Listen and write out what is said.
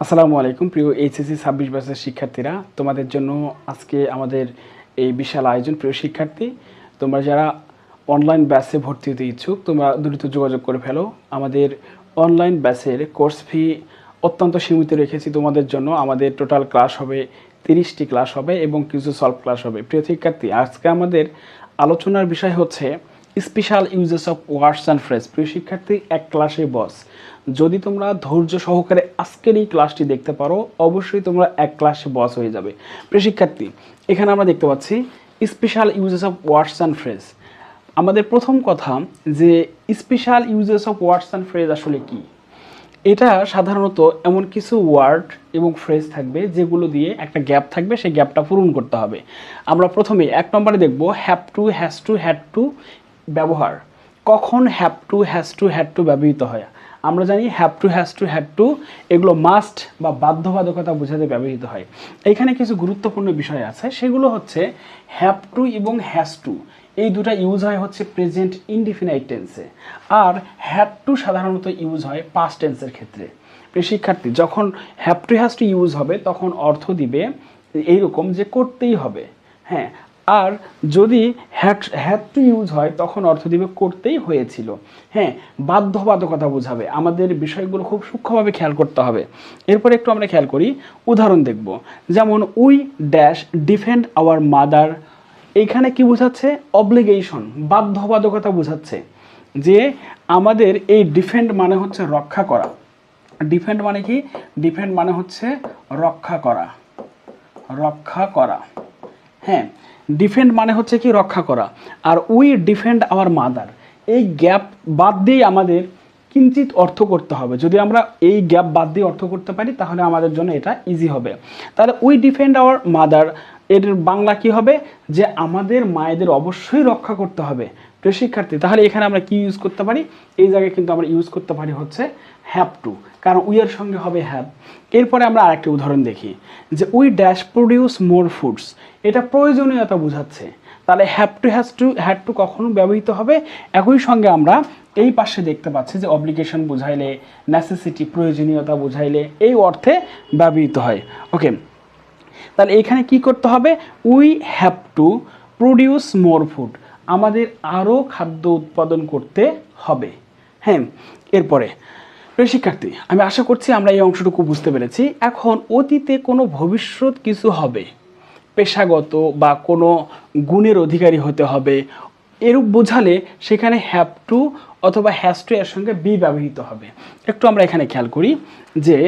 আসসালামু আলাইকুম প্রিয় এইচএসসি 26 ব্যাচের শিক্ষার্থীরা, তোমাদের জন্য আজকে আমাদের এই বিশাল আয়োজন। প্রিয় শিক্ষার্থী, তোমরা যারা অনলাইন ব্যাচে ভর্তি হতে ইচ্ছুক তোমরা দ্রুত যোগাযোগ করে ফেলো। আমাদের অনলাইন ব্যাচের কোর্স ফি অত্যন্ত সীমিত রেখেছি তোমাদের জন্য। আমাদের টোটাল ক্লাস হবে 30টি ক্লাস হবে এবং কিছু সলভ ক্লাস হবে। প্রিয় শিক্ষার্থী, আজকে আমাদের আলোচনার বিষয় হচ্ছে special uses of words and phrase. প্রিয় শিক্ষার্থী, এক ক্লাসে বস। যদি তোমরা ধৈর্য সহকারে আজকের এই ক্লাসটি দেখতে পারো, অবশ্যই তোমরা এক ক্লাসে বস হয়ে যাবে। প্রিয় শিক্ষার্থী, এখানে আমরা দেখতে পাচ্ছি special uses of words and phrase. আমাদের প্রথম কথা যে special uses of words and phrase আসলে কি। এটা সাধারণত এমন কিছু ওয়ার্ড এবং ফ্রেজ থাকবে যেগুলো দিয়ে একটা গ্যাপ থাকবে, সেই গ্যাপটা পূরণ করতে হবে। আমরা প্রথমে 1 নম্বরে দেখব have to, has two, had to ব্যবহার। কখন have to, has two, had to ব্যবহৃত হয়? আমরা জানি have to, has two, had to এগুলো মাস্ট বা বাধ্যবাধকতা বোঝাতে ব্যবহৃত হয়। এখানে কিছু গুরুত্বপূর্ণ বিষয় আছে, সেগুলো হচ্ছে হ্যাভ টু এবং হ্যাজ টু এই দুটো ইউজ হয় হচ্ছে প্রেজেন্ট ইনডিফিনাইট টেন্সে, আর হ্যাড টু সাধারণত ইউজ হয় পাস্ট টেন্সের ক্ষেত্রে। প্রিয় শিক্ষার্থী, যখন have to, has to use হবে তখন অর্থ দিবে এইরকম যে করতেই হবে, হ্যাঁ। আর যদি হ্যাড টু ইউজ হয় তখন অর্থ দিবে করতেই হয়েছিল, হ্যাঁ। বাধ্যবাধকতা বোঝাবে। আমাদের বিষয়গুলো খুব সূক্ষ্মভাবে খেয়াল করতে হবে। এরপর একটু আমরা খেয়াল করি, উদাহরণ দেখব। যেমন we dash defend our mother. এইখানে কি বোঝাচ্ছে? অব্লিগেশন, বাধ্যবাধকতা বোঝাচ্ছে যে আমাদের এই ডিফেন্ড মানে হচ্ছে রক্ষা করা। ডিফেন্ড মানে কি? ডিফেন্ড মানে হচ্ছে রক্ষা করা, রক্ষা করা, হ্যাঁ। ডিফেন্ড মানে হচ্ছে কি? রক্ষা করা। আর উই ডিফেন্ড আওয়ার মাদার, এই গ্যাপ বাদ দিয়ে আমাদের কিঞ্চিত অর্থ করতে হবে। যদি আমরা এই গ্যাপ বাদ দিয়ে অর্থ করতে পারি তাহলে আমাদের জন্য এটা ইজি হবে। তাহলে উই ডিফেন্ড আওয়ার মাদার এর বাংলা কি হবে? যে আমাদের মায়েদের অবশ্যই রক্ষা করতে হবে। প্রিয় শিক্ষার্থী, তাহলে এখানে আমরা কি ইউজ করতে পারি? এই জায়গায় কিন্তু আমরা ইউজ করতে পারি হচ্ছে হ্যাভ টু, কারণ উই এর সঙ্গে হবে হ্যাভ। এরপরে আমরা আরেকটি উদাহরণ দেখি, যে we dash produce more foods. এটা প্রয়োজনীয়তা বোঝাচ্ছে। তাহলে have to, has two, had to কখনো ব্যবহৃত হবে। একই সঙ্গে আমরা এই পাশে দেখতে পাচ্ছি যে অব্লিগেশন বোঝাইলে, নেসেসিটি প্রয়োজনীয়তা বোঝাইলে এই অর্থে ব্যবহৃত হয়। ওকে, তাহলে এখানে কি করতে হবে? We have to produce more food, আমাদের আরও খাদ্য উৎপাদন করতে হবে, হ্যাঁ। এরপরে প্রিয় শিক্ষার্থী, আমি আশা করছি আমরা এই অংশটুকু বুঝতে পেরেছি। এখন অতীতে কোনো ভবিষ্যৎ কিছু হবে, পেশাগত বা কোনো গুণের অধিকারী হতে হবে, এরূপ বোঝালে সেখানে হ্যাভ টু অথবা হ্যাজ টু এর সঙ্গে বি ব্যবহৃত হবে। একটু আমরা এখানে খেয়াল করি যে